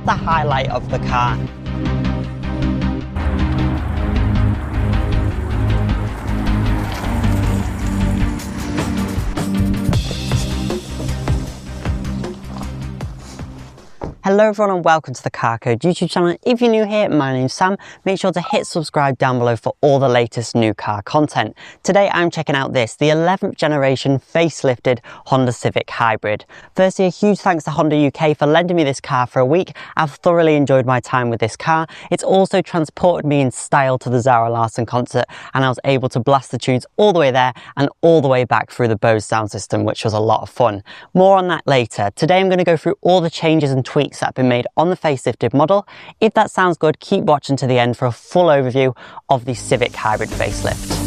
the highlight of the car. Hello everyone and welcome to the Carcode YouTube channel. If you're new here, my name's Sam. Make sure to hit subscribe down below for all the latest new car content. Today I'm checking out the 11th generation facelifted Honda Civic Hybrid. Firstly, a huge thanks to Honda UK for lending me this car for a week. I've thoroughly enjoyed my time with this car. It's also transported me in style to the Zara Larsson concert, and I was able to blast the tunes all the way there and all the way back through the BOSE sound system, which was a lot of fun. More on that later. Today I'm going to go through all the changes and tweaks that have been made on the facelifted model. If that sounds good, keep watching to the end for a full overview of the Civic Hybrid facelift.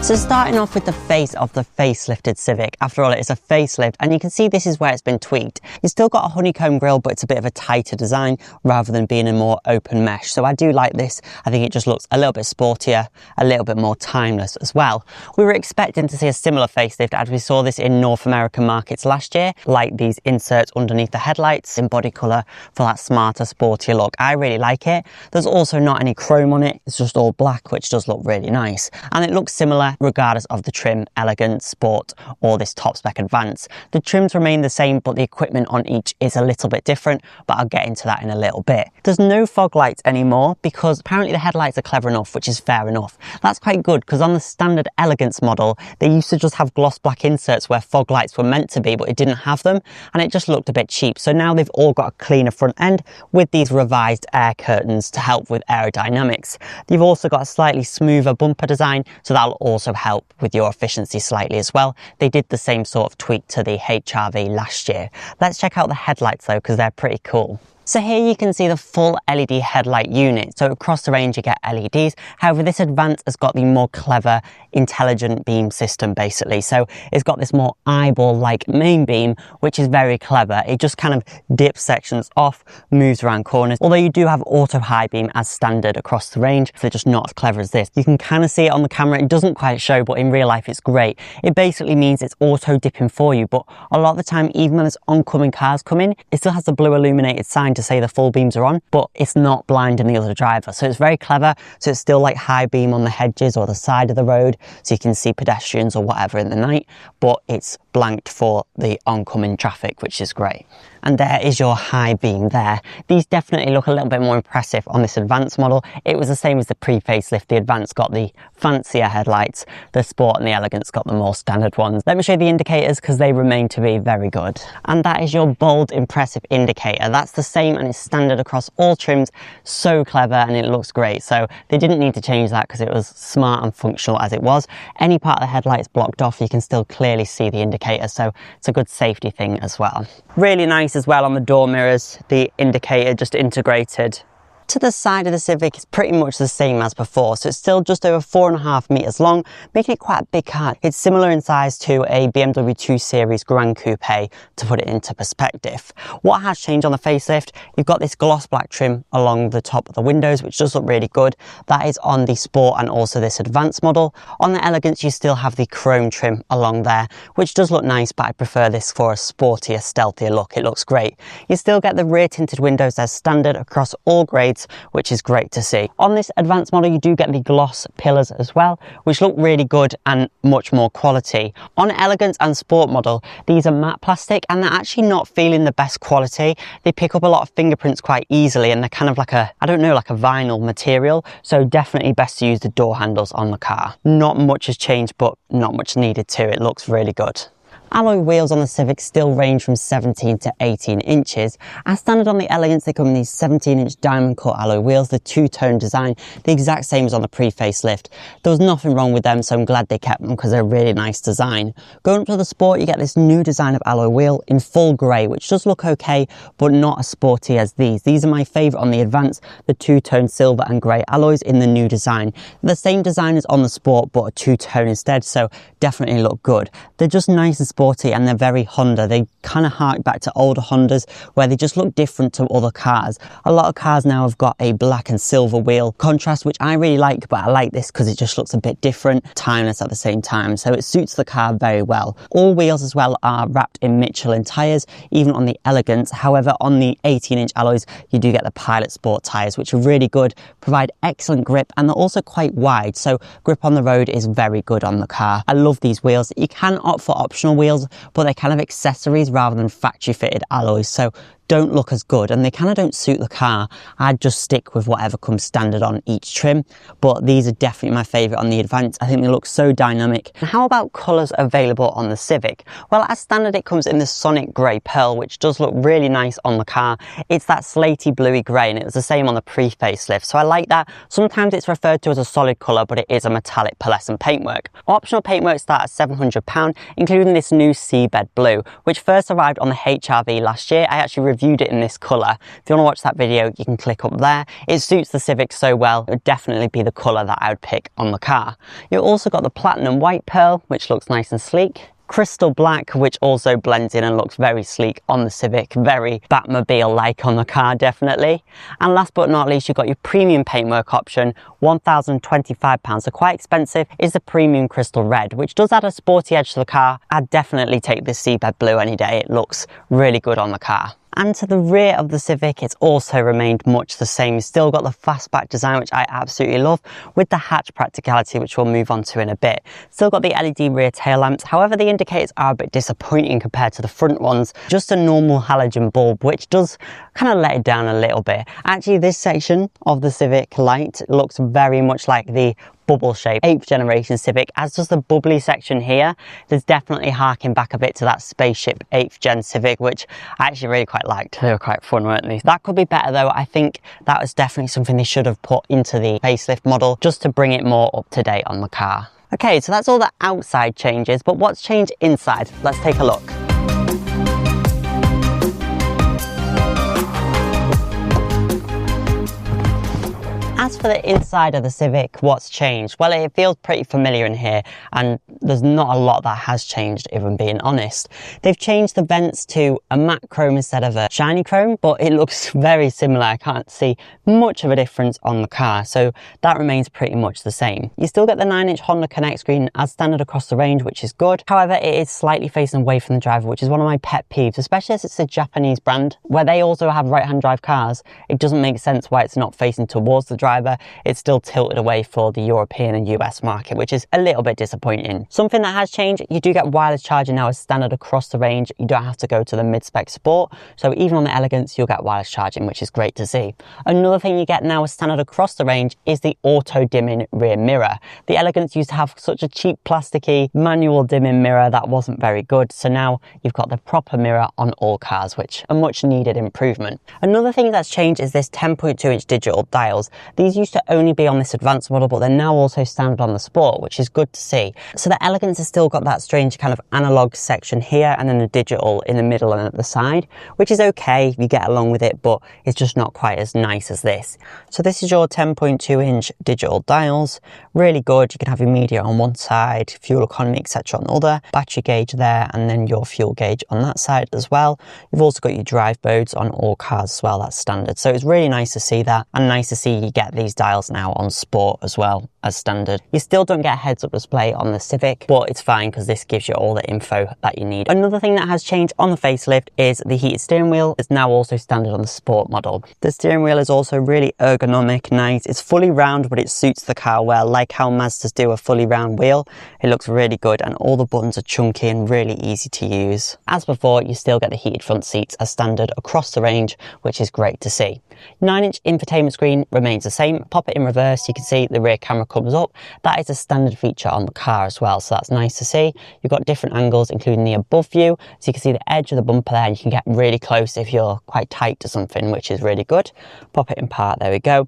So starting off with the face of the facelifted Civic. After all, it is a facelift, and you can see this is where it's been tweaked. It's still got a honeycomb grille, but it's a bit of a tighter design rather than being a more open mesh. So I do like this. I think it just looks a little bit sportier, a little bit more timeless as well. We were expecting to see a similar facelift as we saw this in North American markets last year, like these inserts underneath the headlights in body colour for that smarter, sportier look. I really like it. There's also not any chrome on it. It's just all black, which does look really nice. And it looks similar regardless of the trim, Elegance, Sport or this top spec Advance. The trims remain the same, but the equipment on each is a little bit different, but I'll get into that in a little bit. There's no fog lights anymore because apparently the headlights are clever enough, which is fair enough. That's quite good because on the standard Elegance model, they used to just have gloss black inserts where fog lights were meant to be, but it didn't have them, and it just looked a bit cheap. So now they've all got a cleaner front end with these revised air curtains to help with aerodynamics. They've also got a slightly smoother bumper design, so that'll also help with your efficiency slightly as well. They did the same sort of tweak to the HR-V last year. Let's check out the headlights though, because they're pretty cool. So here you can see the full LED headlight unit. So across the range you get LEDs. However, this Advance has got the more clever, intelligent beam system basically. So it's got this more eyeball-like main beam, which is very clever. It just kind of dips sections off, moves around corners. Although you do have auto high beam as standard across the range, so they're just not as clever as this. You can kind of see it on the camera. It doesn't quite show, but in real life it's great. It basically means it's auto dipping for you, but a lot of the time, even when there's oncoming cars come in, it still has the blue illuminated sign to say the full beams are on, but it's not blinding the other driver. So it's very clever. So it's still like high beam on the hedges or the side of the road, so you can see pedestrians or whatever in the night, but it's blanked for the oncoming traffic, which is great. And there is your high beam there. These definitely look a little bit more impressive on this Advance model. It was the same as the pre-facelift. The Advance got the fancier headlights. The Sport and the Elegance got the more standard ones. Let me show you the indicators because they remain to be very good. And that is your bold, impressive indicator. That's the same and it's standard across all trims. So clever and it looks great. So they didn't need to change that because it was smart and functional as it was. Any part of the headlights blocked off, you can still clearly see the indicator. So it's a good safety thing as well. Really nice as well on the door mirrors, the indicator just integrated. To the side of the Civic is pretty much the same as before, so it's still just over 4.5 meters long, making it quite a big car. It's similar in size to a BMW 2 Series Grand Coupe, to put it into perspective. What has changed on the facelift, you've got this gloss black trim along the top of the windows, which does look really good. That is on the Sport and also this Advanced model. On the Elegance, you still have the chrome trim along there, which does look nice, but I prefer this for a sportier, stealthier look. It looks great. You still get the rear tinted windows as standard across all grades, which is great to see. On this Advanced model, you do get the gloss pillars as well, which look really good and much more quality. On Elegance and Sport model, these are matte plastic and they're actually not feeling the best quality. They pick up a lot of fingerprints quite easily and they're kind of like a, I don't know, like a vinyl material. So definitely best to use the door handles on the car. Not much has changed, but not much needed to. It looks really good. Alloy wheels on the Civic still range from 17 to 18 inches. As standard on the Elegance, they come in these 17-inch diamond cut alloy wheels, the two-tone design, the exact same as on the pre-facelift. There was nothing wrong with them, so I'm glad they kept them because they're a really nice design. Going up to the Sport, you get this new design of alloy wheel in full grey, which does look okay, but not as sporty as these. These are my favourite on the Advance, the two-tone silver and grey alloys in the new design. The same design as on the Sport, but a two-tone instead, so definitely look good. They're just nice and sporty and they're very Honda. They kind of hark back to older Hondas where they just look different to other cars. A lot of cars now have got a black and silver wheel contrast, which I really like, but I like this because it just looks a bit different, timeless at the same time. So it suits the car very well. All wheels as well are wrapped in Michelin tyres, even on the Elegance. However, on the 18-inch alloys, you do get the Pilot Sport tyres, which are really good, provide excellent grip, and they're also quite wide. So grip on the road is very good on the car. I love these wheels. You can opt for optional wheels, but they're kind of accessories rather than factory fitted alloys. So don't look as good and they kind of don't suit the car. I'd just stick with whatever comes standard on each trim, but these are definitely my favourite on the Advance. I think they look so dynamic. And how about colours available on the Civic? Well, as standard it comes in the Sonic Grey Pearl, which does look really nice on the car. It's that slaty bluey grey and it was the same on the pre-facelift, so I like that. Sometimes it's referred to as a solid colour, but it is a metallic pearlescent paintwork. Optional paintwork start at £700, including this new Seabed Blue, which first arrived on the HRV last year. I actually reviewed it in this colour. If you want to watch that video, you can click up there. It suits the Civic so well, it would definitely be the colour that I would pick on the car. You've also got the Platinum White Pearl, which looks nice and sleek. Crystal Black, which also blends in and looks very sleek on the Civic, very Batmobile-like on the car, definitely. And last but not least, you've got your premium paintwork option, £1,025, so quite expensive, is the Premium Crystal Red, which does add a sporty edge to the car. I'd definitely take this Seabed Blue any day. It looks really good on the car. And to the rear of the Civic, it's also remained much the same. You've still got the fastback design, which I absolutely love, with the hatch practicality, which we'll move on to in a bit. Still got the LED rear tail lamps. However, the indicators are a bit disappointing compared to the front ones. Just a normal halogen bulb, which does kind of let it down a little bit. Actually, this section of the Civic light looks very much like the bubble shape 8th generation Civic, as does the bubbly section here. There's definitely harking back a bit to that spaceship 8th gen Civic, which I actually really quite liked. They were quite fun, weren't they? That could be better though. I think that was definitely something they should have put into the facelift model just to bring it more up to date on the car. Okay, so that's all the outside changes, but what's changed inside? Let's take a look. As for the inside of the Civic, what's changed? Well, it feels pretty familiar in here and there's not a lot that has changed, if I'm being honest. They've changed the vents to a matte chrome instead of a shiny chrome, but it looks very similar. I can't see much of a difference on the car, so that remains pretty much the same. You still get the 9-inch Honda Connect screen as standard across the range, which is good. However, it is slightly facing away from the driver, which is one of my pet peeves, especially as it's a Japanese brand, where they also have right-hand drive cars. It doesn't make sense why it's not facing towards the driver. It's still tilted away for the European and US market, which is a little bit disappointing. Something that has changed, you do get wireless charging now as standard across the range. You don't have to go to the mid-spec Sport, so even on the Elegance you'll get wireless charging, which is great to see. Another thing you get now as standard across the range is the auto dimming rear mirror. The Elegance used to have such a cheap plasticky manual dimming mirror that wasn't very good, so now you've got the proper mirror on all cars, which a much needed improvement. Another thing that's changed is this 10.2-inch digital dials. These used to only be on this advanced model, but they're now also standard on the Sport, which is good to see. So the Elegance has still got that strange kind of analog section here and then the digital in the middle and at the side, which is okay, you get along with it, but it's just not quite as nice as this. So this is your 10.2-inch digital dials, really good. You can have your media on one side, fuel economy, etc. on the other, battery gauge there, and then your fuel gauge on that side as well. You've also got your drive modes on all cars as well, that's standard. So it's really nice to see that, and nice to see you get these dials now on Sport as well as standard. You still don't get a heads-up display on the Civic, but it's fine because this gives you all the info that you need. Another thing that has changed on the facelift is the heated steering wheel is now also standard on the Sport model. The steering wheel is also really ergonomic, nice. It's fully round, but it suits the car well, like how Mazdas do a fully round wheel. It looks really good and all the buttons are chunky and really easy to use. As before, you still get the heated front seats as standard across the range, which is great to see. 9-inch infotainment screen remains the same. Pop it in reverse, you can see the rear camera comes up. That is a standard feature on the car as well, so that's nice to see. You've got different angles, including the above view, so you can see the edge of the bumper there, and you can get really close if you're quite tight to something, which is really good. Pop it in park, there we go.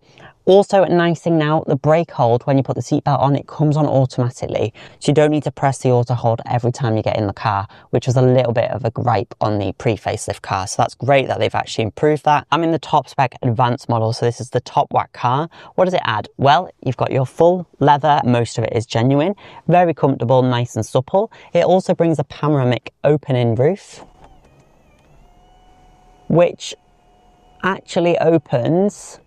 Also, a nice thing now, the brake hold, when you put the seatbelt on, it comes on automatically. So you don't need to press the auto hold every time you get in the car, which was a little bit of a gripe on the pre-facelift car. So that's great that they've actually improved that. I'm in the top spec advanced model, so this is the top whack car. What does it add? Well, you've got your full leather, most of it is genuine, very comfortable, nice and supple. It also brings a panoramic opening roof, which actually opens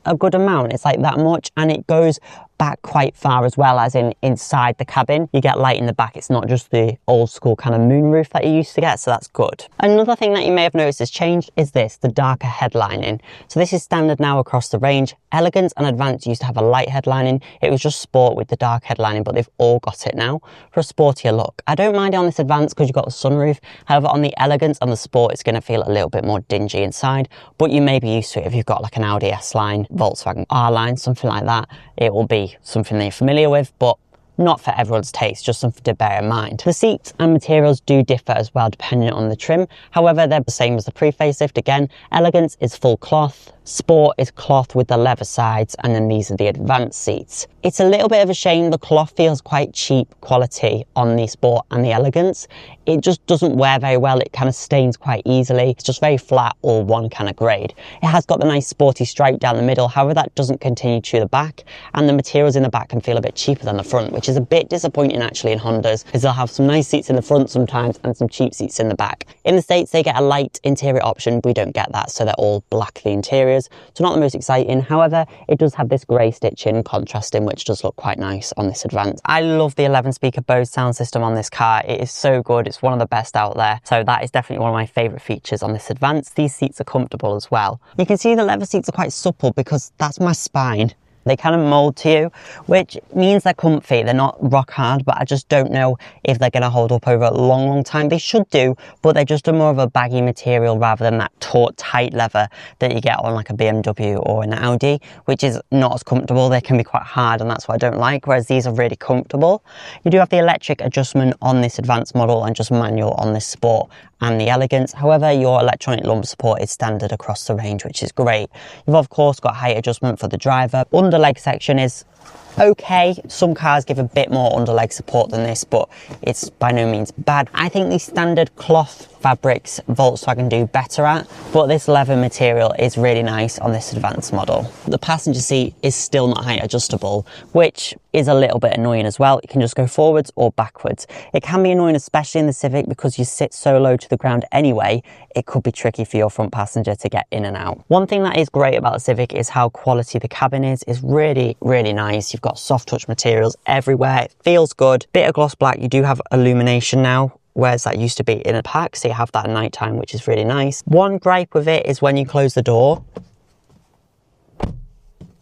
a good amount. It's like that much, and it goes back quite far as well, as in inside the cabin. You get light in the back. It's not just the old school kind of moonroof that you used to get, so that's good. Another thing that you may have noticed has changed is this, the darker headlining. So this is standard now across the range. Elegance and Advance used to have a light headlining. It was just Sport with the dark headlining, but they've all got it now for a sportier look. I don't mind it on this Advance because you've got the sunroof. However, on the Elegance and the Sport, it's going to feel a little bit more dingy inside, but you may be used to it if you've got like an Audi S-Line, Volkswagen R-Line, something like that. It will be something that you're familiar with, but not for everyone's taste, just something to bear in mind. The seats and materials do differ as well depending on the trim. However, they're the same as the pre-facelift. Again, Elegance is full cloth, Sport is cloth with the leather sides, and then these are the Advanced seats. It's a little bit of a shame the cloth feels quite cheap quality on the Sport and the Elegance. It just doesn't wear very well. It kind of stains quite easily. It's just very flat, all one kind of grade. It has got the nice sporty stripe down the middle. However, that doesn't continue to the back, and the materials in the back can feel a bit cheaper than the front, which is a bit disappointing actually in Hondas, because they'll have some nice seats in the front sometimes and some cheap seats in the back. In the States, they get a light interior option. We don't get that, so they're all black, the interiors. So not the most exciting. However, it does have this grey stitching contrasting, which does look quite nice on this Advance. I love the 11 speaker BOSE sound system on this car. It is so good. It's one of the best out there. So that is definitely one of my favourite features on this Advance. These seats are comfortable as well. You can see the leather seats are quite supple because that's my spine. They kind of mold to you, which means they're comfy. They're not rock hard, but I just don't know if they're going to hold up over a long time. They should do, but they're just a more of a baggy material rather than that taut, tight leather that you get on like a BMW or an Audi, which is not as comfortable. They can be quite hard, and that's what I don't like, whereas these are really comfortable. You do have the electric adjustment on this Advanced model and just manual on this Sport and the Elegance. However, your electronic lumbar support is standard across the range, which is great. You've of course got height adjustment for the driver. Underleg section is okay. Some cars give a bit more underleg support than this, but it's by no means bad. I think the standard cloth fabrics Volkswagen do better at, but this leather material is really nice on this Advanced model. The passenger seat is still not height adjustable, which is a little bit annoying as well. It can just go forwards or backwards. It can be annoying, especially in the Civic, because you sit so low to the ground anyway. It could be tricky for your front passenger to get in and out. One thing that is great about the Civic is how quality the cabin is. It's really, really nice. You've got soft touch materials everywhere. It feels good. Bit of gloss black. You do have illumination now, whereas that used to be in a pack, so you have that at night time, which is really nice. One gripe with it is when you close the door,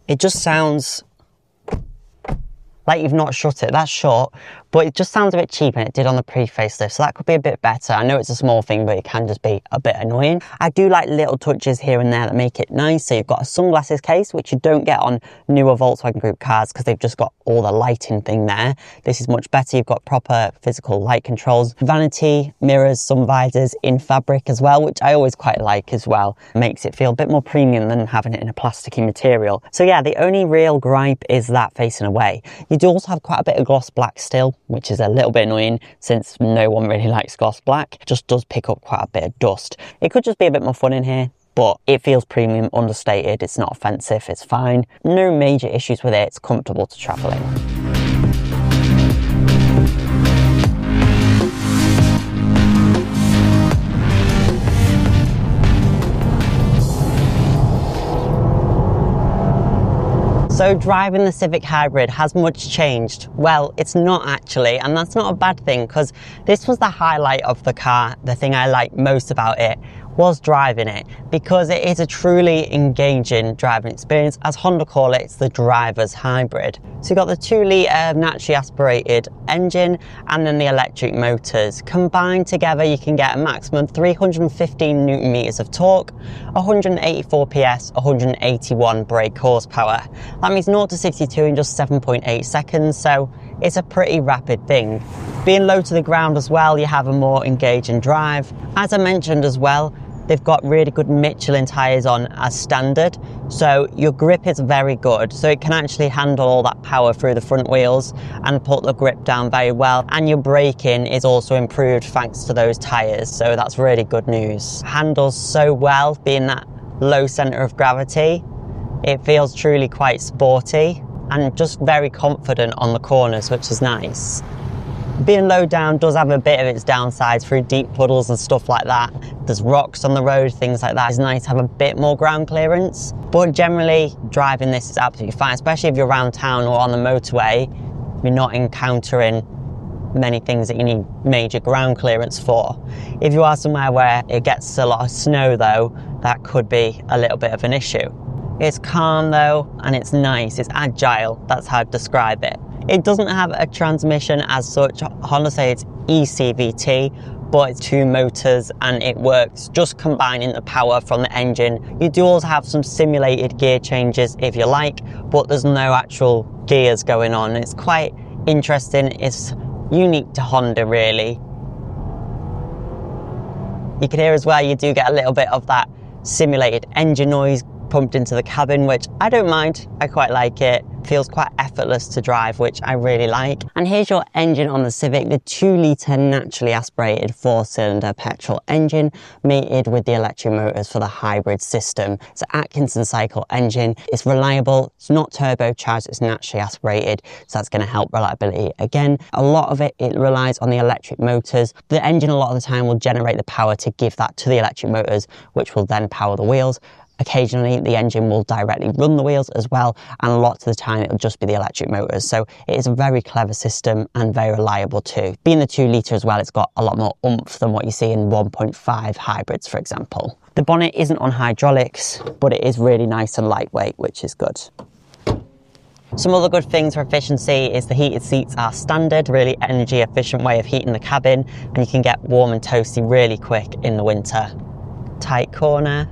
it just sounds like you've not shut it. That's shut, but it just sounds a bit cheap, and it did on the pre-facelift, so that could be a bit better. I know it's a small thing, but it can just be a bit annoying. I do like little touches here and there that make it nice. So you've got a sunglasses case, which you don't get on newer Volkswagen Group cars because they've just got all the lighting thing there. This is much better. You've got proper physical light controls, vanity mirrors, sun visors in fabric as well, which I always quite like as well. It makes it feel a bit more premium than having it in a plasticky material. So yeah, the only real gripe is that facing away. You do also have quite a bit of gloss black still, which is a little bit annoying since no one really likes gloss black. It just does pick up quite a bit of dust. It could just be a bit more fun in here, but it feels premium, understated. It's not offensive, it's fine. No major issues with it. It's comfortable to travel in. So driving the Civic Hybrid, has much changed? Well, it's not actually, and that's not a bad thing, because this was the highlight of the car. The thing I liked most about it was driving it, because it is a truly engaging driving experience. As Honda call it, it's the driver's hybrid. So you've got the 2-litre naturally aspirated engine and then the electric motors. Combined together, you can get a maximum 315 Newton meters of torque, 184 PS, 181 brake horsepower. That means 0 to 62 in just 7.8 seconds, so it's a pretty rapid thing. Being low to the ground as well, you have a more engaging drive. As I mentioned as well, They've got really good Michelin tyres on as standard, so your grip is very good, so it can actually handle all that power through the front wheels and put the grip down very well. And your braking is also improved thanks to those tyres, so that's really good news. Handles so well, being that low centre of gravity. It feels truly quite sporty and just very confident on the corners, which is nice. Being low down does have a bit of its downsides through deep puddles and stuff like that. There's rocks on the road, things like that. It's nice to have a bit more ground clearance. But generally, driving this is absolutely fine, especially if you're around town or on the motorway. You're not encountering many things that you need major ground clearance for. If you are somewhere where it gets a lot of snow though, that could be a little bit of an issue. It's calm though, and it's nice, it's agile, that's how I'd describe it. It doesn't have a transmission as such. Honda say it's eCVT, but it's 2 motors and it works just combining the power from the engine. You do also have some simulated gear changes if you like, but there's no actual gears going on. It's quite interesting, it's unique to Honda really. You can hear as well, you do get a little bit of that simulated engine noise pumped into the cabin, which I don't mind, I quite like it. Feels quite effortless to drive, which I really like. And here's your engine on the Civic, the 2-litre naturally aspirated 4-cylinder petrol engine mated with the electric motors for the hybrid system. It's an Atkinson cycle engine, it's reliable, it's not turbocharged, it's naturally aspirated, so that's going to help reliability. Again, a lot of it relies on the electric motors. The engine a lot of the time will generate the power to give that to the electric motors, which will then power the wheels. Occasionally the engine will directly run the wheels as well, and a lot of the time it'll just be the electric motors. So it is a very clever system and very reliable too. Being the 2-litre as well, it's got a lot more oomph than what you see in 1.5 hybrids, for example. The bonnet isn't on hydraulics, but it is really nice and lightweight, which is good. Some other good things for efficiency is the heated seats are standard, really energy efficient way of heating the cabin, and you can get warm and toasty really quick in the winter. Tight corner.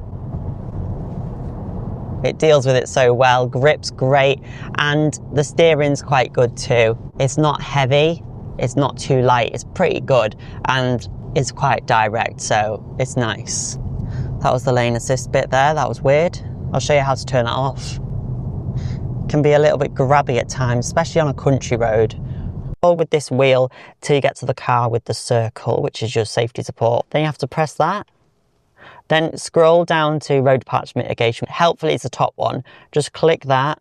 It deals with it so well, grip's great, and the steering's quite good too. It's not heavy, it's not too light, it's pretty good, and it's quite direct, so it's nice. That was the lane assist bit there, that was weird. I'll show you how to turn that off. It can be a little bit grabby at times, especially on a country road. Hold with this wheel till you get to the car with the circle, which is your safety support. Then you have to press that. Then scroll down to road departure mitigation. Helpfully it's the top one. Just click that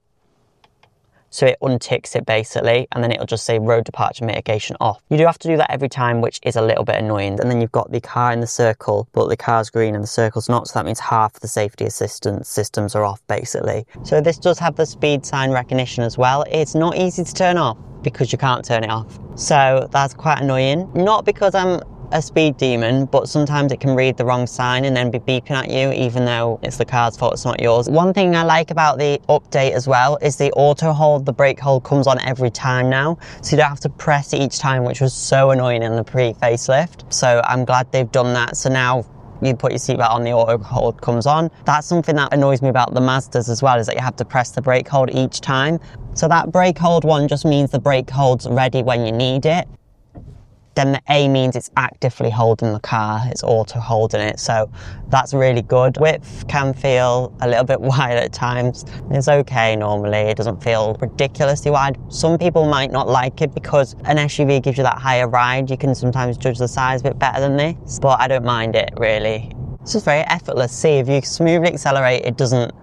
so it unticks it basically, and then it'll just say road departure mitigation off. You do have to do that every time, which is a little bit annoying. And then you've got the car in the circle, but the car's green and the circle's not, so that means half the safety assistance systems are off basically. So this does have the speed sign recognition as well. It's not easy to turn off because you can't turn it off. So that's quite annoying. Not because I'm a speed demon, but sometimes it can read the wrong sign and then be beeping at you, even though it's the car's fault, it's not yours. One thing I like about the update as well is the auto hold. The brake hold comes on every time now, so you don't have to press it each time, which was so annoying in the pre-facelift. So I'm glad they've done that. So now you put your seatbelt on, the auto hold comes on. That's something that annoys me about the Mazdas as well, is that you have to press the brake hold each time. So that brake hold one just means the brake hold's ready when you need it. Then the A means it's actively holding the car, it's auto holding it, so that's really good. Width can feel a little bit wide at times. It's okay normally, it doesn't feel ridiculously wide. Some people might not like it because an SUV gives you that higher ride. You can sometimes judge the size a bit better than this, but I don't mind it really. It's just very effortless. See, if you smoothly accelerate, it doesn't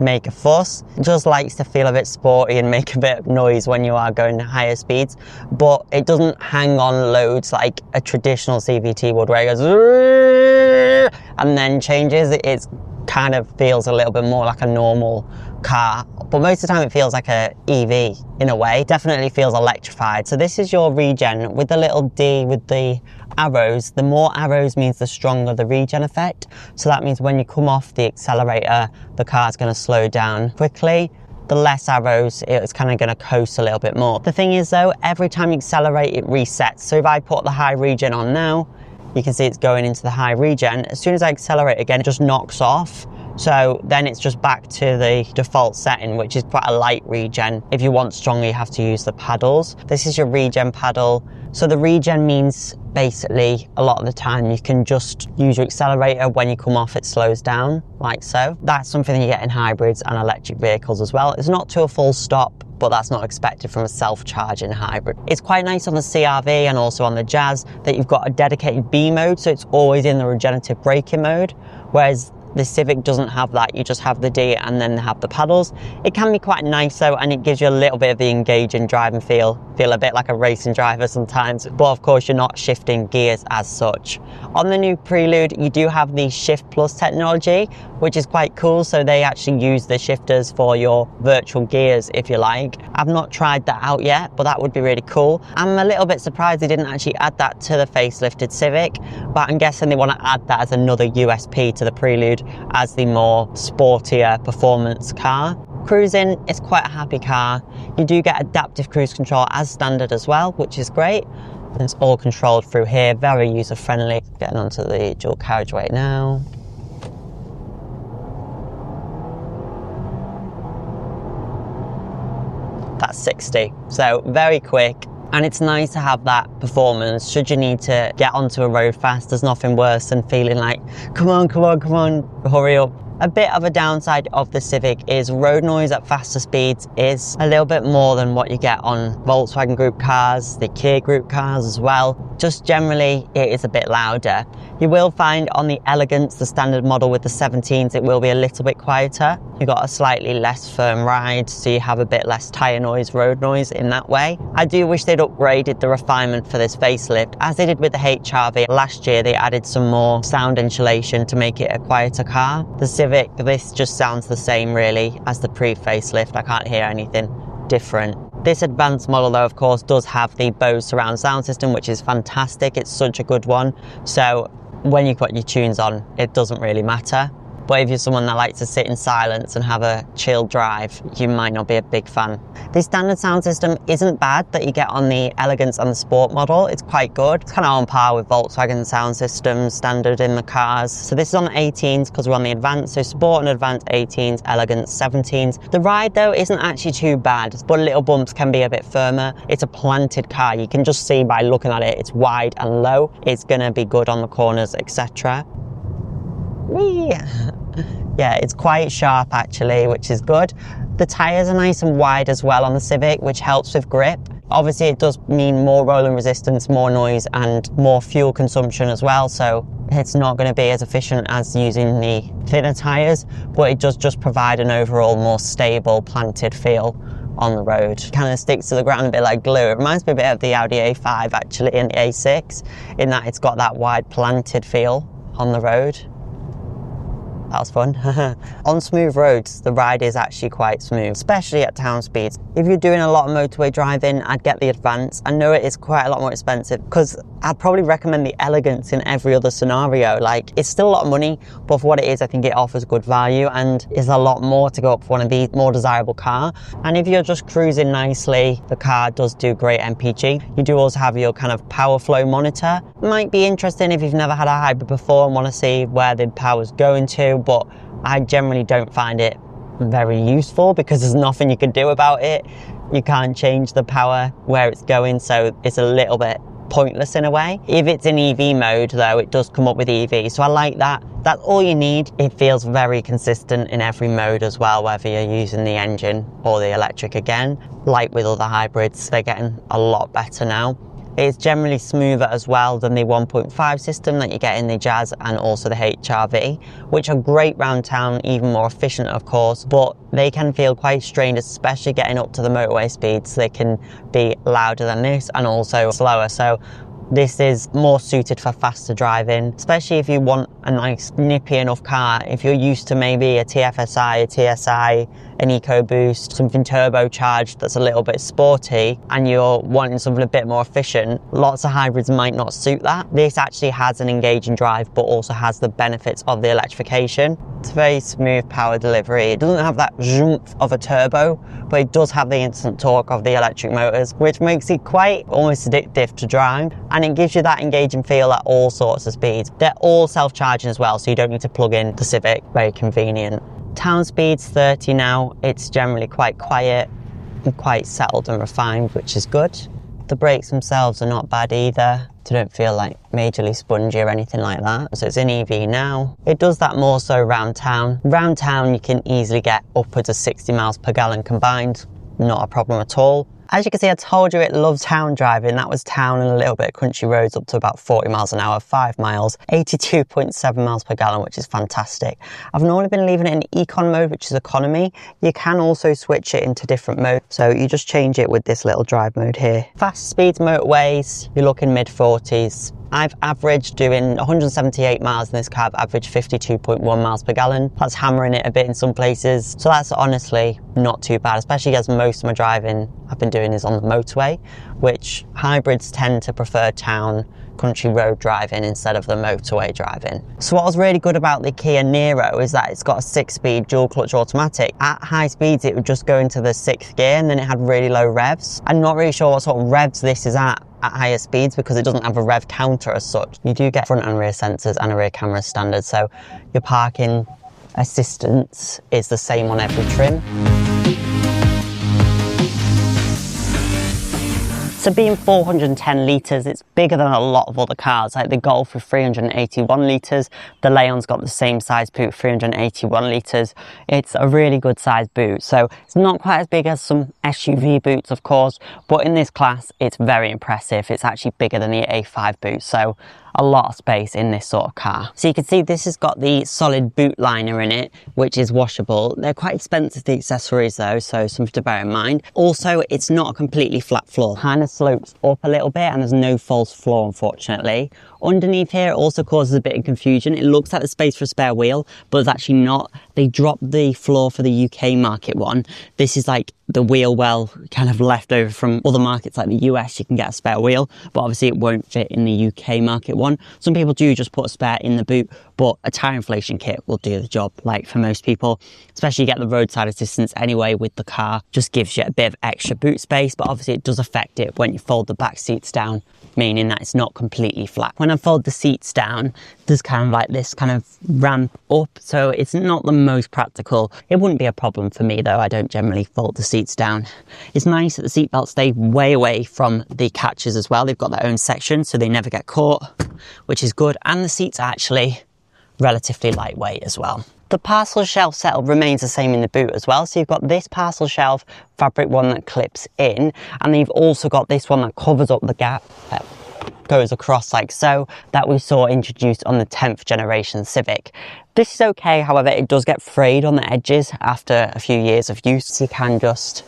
make a fuss. It just likes to feel a bit sporty and make a bit of noise when you are going to higher speeds, but it doesn't hang on loads like a traditional CVT would, where it goes and then changes. It kind of feels a little bit more like a normal car, but most of the time it feels like a EV in a way. Definitely feels electrified. So this is your regen with the little D with the arrows. The more arrows means the stronger the regen effect. So that means when you come off the accelerator, the car's going to slow down quickly. The less arrows, it's kind of going to coast a little bit more. The thing is though, every time you accelerate, it resets. So if I put the high regen on now, you can see it's going into the high regen. As soon as I accelerate again, it just knocks off. So then it's just back to the default setting, which is quite a light regen. If you want stronger, you have to use the paddles. This is your regen paddle. So the regen means basically a lot of the time you can just use your accelerator. When you come off, it slows down like so. That's something you get in hybrids and electric vehicles as well. It's not to a full stop, but that's not expected from a self-charging hybrid. It's quite nice on the CR-V and also on the Jazz that you've got a dedicated B mode, so it's always in the regenerative braking mode, whereas the Civic doesn't have that. You just have the D and then have the paddles. It can be quite nice though, and it gives you a little bit of the engaging driving feel a bit like a racing driver sometimes, but of course you're not shifting gears as such. On the new Prelude, you do have the Shift Plus technology, which is quite cool. So they actually use the shifters for your virtual gears, if you like. I've not tried that out yet, but that would be really cool. I'm a little bit surprised they didn't actually add that to the facelifted Civic, but I'm guessing they want to add that as another USP to the Prelude as the more sportier performance car. Cruising, it's quite a happy car. You do get adaptive cruise control as standard as well, which is great. And it's all controlled through here, very user friendly. Getting onto the dual carriageway now. That's 60, so very quick. And it's nice to have that performance should you need to get onto a road fast. There's nothing worse than feeling like, come on, come on, come on, hurry up. A bit of a downside of the Civic is road noise at faster speeds is a little bit more than what you get on Volkswagen Group cars, the Kia Group cars as well. Just generally, it is a bit louder. You will find on the Elegance, the standard model with the 17s, it will be a little bit quieter. You've got a slightly less firm ride, so you have a bit less tyre noise, road noise in that way. I do wish they'd upgraded the refinement for this facelift. As they did with the HR-V last year, they added some more sound insulation to make it a quieter car. The Civic, this just sounds the same really as the pre-facelift. I can't hear anything different. This advanced model though, of course, does have the BOSE surround sound system, which is fantastic. It's such a good one. So when you put your tunes on, it doesn't really matter. But if you're someone that likes to sit in silence and have a chill drive, you might not be a big fan. The standard sound system isn't bad that you get on the Elegance and the Sport model. It's quite good. It's kind of on par with Volkswagen sound systems standard in the cars. So this is on the 18s because we're on the Advanced. So Sport and Advanced 18s, Elegance 17s. The ride though isn't actually too bad, but little bumps can be a bit firmer. It's a planted car. You can just see by looking at it, it's wide and low. It's gonna be good on the corners, etc. Yeah, it's quite sharp actually, which is good. The tyres are nice and wide as well on the Civic, which helps with grip. Obviously it does mean more rolling resistance, more noise and more fuel consumption as well, so it's not going to be as efficient as using the thinner tyres, but it does just provide an overall more stable planted feel on the road. Kind of sticks to the ground a bit like glue. It reminds me a bit of the Audi A5 actually and the A6 in that it's got that wide planted feel on the road. That was fun. On smooth roads, the ride is actually quite smooth, especially at town speeds. If you're doing a lot of motorway driving, I'd get the Advance. I know it is quite a lot more expensive because I'd probably recommend the Elegance in every other scenario. Like, it's still a lot of money, but for what it is, I think it offers good value and is a lot more to go up for one of the more desirable car. And if you're just cruising nicely, the car does do great MPG. You do also have your kind of power flow monitor. Might be interesting if you've never had a hybrid before and want to see where the power's going to, but I generally don't find it very useful because there's nothing you can do about it. You can't change the power where it's going, so it's a little bit pointless in a way. If it's in EV mode though, it does come up with EV, so I like that. That's all you need. It feels very consistent in every mode as well, whether you're using the engine or the electric again. Like with other hybrids, they're getting a lot better now. It's generally smoother as well than the 1.5 system that you get in the Jazz and also the HR-V, which are great round town, even more efficient of course, but they can feel quite strained, especially getting up to the motorway speeds. They can be louder than this and also slower. So this is more suited for faster driving, especially if you want a nice nippy enough car. If you're used to maybe a TFSI, a TSI, an EcoBoost, something turbocharged that's a little bit sporty, and you're wanting something a bit more efficient, lots of hybrids might not suit that. This actually has an engaging drive, but also has the benefits of the electrification. It's very smooth power delivery. It doesn't have that zhoomph of a turbo, but it does have the instant torque of the electric motors, which makes it quite almost addictive to drive. And it gives you that engaging feel at all sorts of speeds. They're all self-charging as well, so you don't need to plug in the Civic, very convenient. Town speed's 30 now. It's generally quite quiet and quite settled and refined, which is good. The brakes themselves are not bad either. They don't feel like majorly spongy or anything like that. So it's in EV now. It does that more so around town. Around town you can easily get upwards of 60 miles per gallon combined. Not a problem at all. As you can see, I told you it loves town driving. That was town and a little bit of country roads up to about 40 miles an hour, 5 miles, 82.7 miles per gallon, which is fantastic. I've normally been leaving it in econ mode, which is economy. You can also switch it into different modes. So you just change it with this little drive mode here. Fast speeds, motorways, you're looking mid 40s. I've averaged doing 178 miles in this car. I've averaged 52.1 miles per gallon. That's hammering it a bit in some places. So that's honestly not too bad, especially as most of my driving I've been doing is on the motorway, which hybrids tend to prefer town country road driving instead of the motorway driving. So what was really good about the Kia Niro is that it's got a 6-speed dual clutch automatic. At high speeds it would just go into the 6th gear and then it had really low revs. I'm not really sure what sort of revs this is at higher speeds because it doesn't have a rev counter as such. You do get front and rear sensors and a rear camera standard, so your parking assistance is the same on every trim. So being 410 litres, it's bigger than a lot of other cars, like the Golf with 381 litres, the Leon's got the same size boot, 381 litres. It's a really good size boot, so it's not quite as big as some SUV boots of course, but in this class it's very impressive. It's actually bigger than the A5 boot, so a lot of space in this sort of car. So you can see this has got the solid boot liner in it, which is washable. They're quite expensive, the accessories though, so something to bear in mind. Also, it's not a completely flat floor. Kind of slopes up a little bit and there's no false floor, unfortunately. Underneath here, it also causes a bit of confusion. It looks like the space for a spare wheel, but it's actually not. They dropped the floor for the UK market one. This is like the wheel well kind of left over from other markets like the US. You can get a spare wheel, but obviously it won't fit in the UK market one. Some people do just put a spare in the boot, but a tyre inflation kit will do the job, like for most people. Especially you get the roadside assistance anyway with the car. Just gives you a bit of extra boot space, but obviously it does affect it when you fold the back seats down, meaning that it's not completely flat. When I fold the seats down, there's kind of like this kind of ramp up, so it's not the most practical. It wouldn't be a problem for me though. I don't generally fold the seats down. It's nice that the seat belts stay way away from the catches as well. They've got their own section, so they never get caught, which is good. And the seats are actually relatively lightweight as well. The parcel shelf setup remains the same in the boot as well. So you've got this parcel shelf fabric one that clips in, and then you've also got this one that covers up the gap, goes across like so, that we saw introduced on the 10th generation Civic. This is okay, however, it does get frayed on the edges after a few years of use. So you can just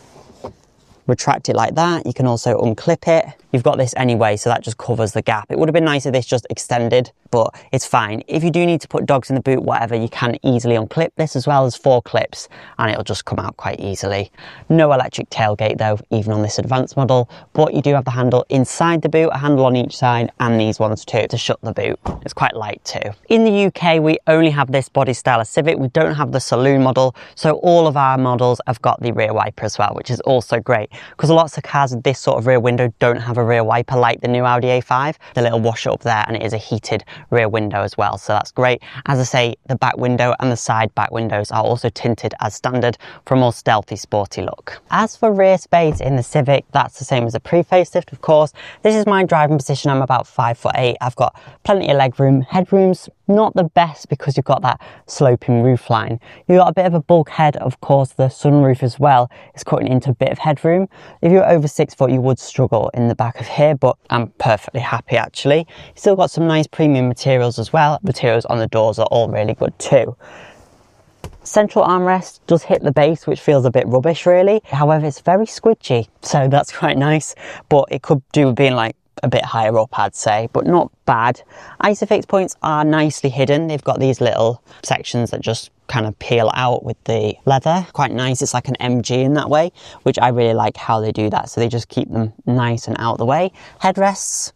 retract it like that. You can also unclip it. You've got this anyway, so that just covers the gap. It would have been nice if this just extended, but it's fine. If you do need to put dogs in the boot, whatever, you can easily unclip this as well as 4 clips and it'll just come out quite easily. No electric tailgate though, even on this advanced model, but you do have the handle inside the boot, a handle on each side, and these ones too to shut the boot. It's quite light too. In the UK, we only have this body style of Civic. We don't have the saloon model, so all of our models have got the rear wiper as well, which is also great because lots of cars with this sort of rear window don't have a rear wiper like the new Audi A5. The little washer up there, and it is a heated rear window as well, so that's great. As I say, the back window and the side back windows are also tinted as standard for a more stealthy, sporty look. As for rear space in the Civic, that's the same as the pre-facelift, of course. This is my driving position. I'm about 5'8". I've got plenty of leg room. Headroom's not the best because you've got that sloping roof line. You've got a bit of a bulkhead, of course. The sunroof as well is cutting into a bit of headroom. If you're over 6 foot, you would struggle in the back of here, but I'm perfectly happy actually. Still got some nice premium materials as well. Materials on the doors are all really good too. Central armrest does hit the base, which feels a bit rubbish really. However, it's very squidgy, so that's quite nice, but it could do with being like a bit higher up, I'd say, but not bad. Isofix points are nicely hidden. They've got these little sections that just kind of peel out with the leather. Quite nice. It's like an MG in that way, which I really like how they do that. So they just keep them nice and out of the way. Headrests,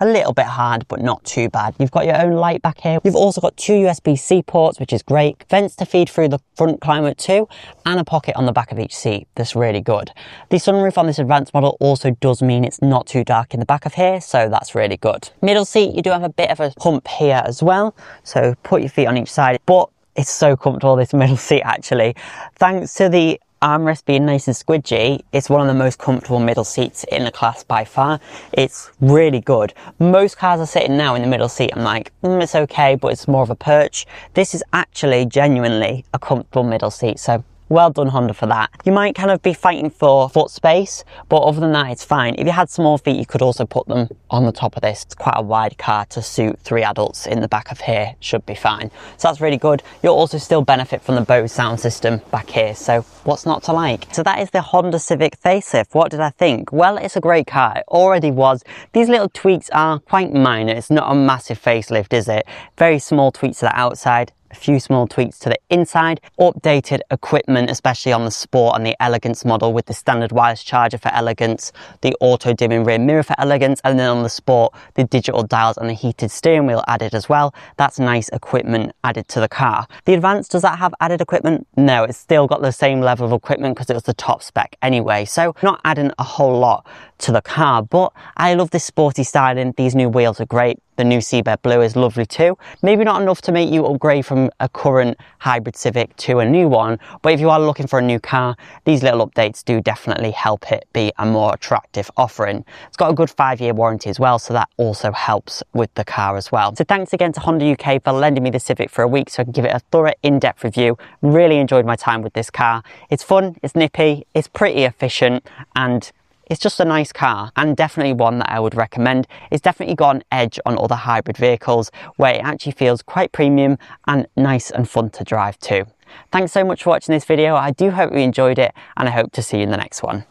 a little bit hard, but not too bad. You've got your own light back here. You've also got 2 USB-C ports, which is great. Vents to feed through the front climate too, and a pocket on the back of each seat. That's really good. The sunroof on this advanced model also does mean it's not too dark in the back of here, so that's really good. Middle seat, you do have a bit of a hump here as well, so put your feet on each side, but it's so comfortable, this middle seat actually. Thanks to the armrest being nice and squidgy, it's one of the most comfortable middle seats in the class by far. It's really good. Most cars are sitting now in the middle seat, I'm like, it's okay, but it's more of a perch. This is actually genuinely a comfortable middle seat, so well done Honda for that. You might kind of be fighting for foot space, but other than that it's fine. If you had small feet, you could also put them on the top of this. It's quite a wide car to suit 3 adults in the back of here, should be fine. So that's really good. You'll also still benefit from the BOSE sound system back here, so what's not to like? So that is the Honda Civic facelift. What did I think? Well, it's a great car. It already was. These little tweaks are quite minor. It's not a massive facelift, is it? Very small tweaks to the outside, a few small tweaks to the inside, updated equipment, especially on the Sport and the Elegance model with the standard wireless charger for Elegance, the auto dimming rear mirror for Elegance, and then on the Sport, the digital dials and the heated steering wheel added as well. That's nice equipment added to the car. The Advance, does that have added equipment? No, it's still got the same level of equipment because it was the top spec anyway, so not adding a whole lot to the car, but I love this sporty styling. These new wheels are great. The new seabed blue is lovely too. Maybe not enough to make you upgrade from a current hybrid Civic to a new one, but if you are looking for a new car, these little updates do definitely help it be a more attractive offering. It's got a good 5-year warranty as well, so that also helps with the car as well. So thanks again to Honda UK for lending me the Civic for a week so I can give it a thorough in-depth review. Really enjoyed my time with this car. It's fun, it's nippy, it's pretty efficient, and it's just a nice car, and definitely one that I would recommend. It's definitely got an edge on other hybrid vehicles where it actually feels quite premium and nice and fun to drive too. Thanks so much for watching this video. I do hope you enjoyed it, and I hope to see you in the next one.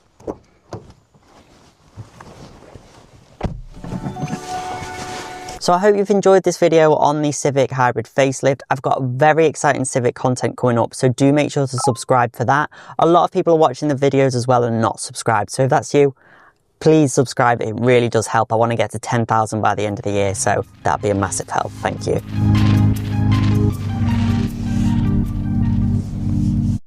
So I hope you've enjoyed this video on the Civic Hybrid facelift. I've got very exciting Civic content coming up, so do make sure to subscribe for that. A lot of people are watching the videos as well and not subscribed, so if that's you, please subscribe. It really does help. I want to get to 10,000 by the end of the year, so that'd be a massive help. Thank you.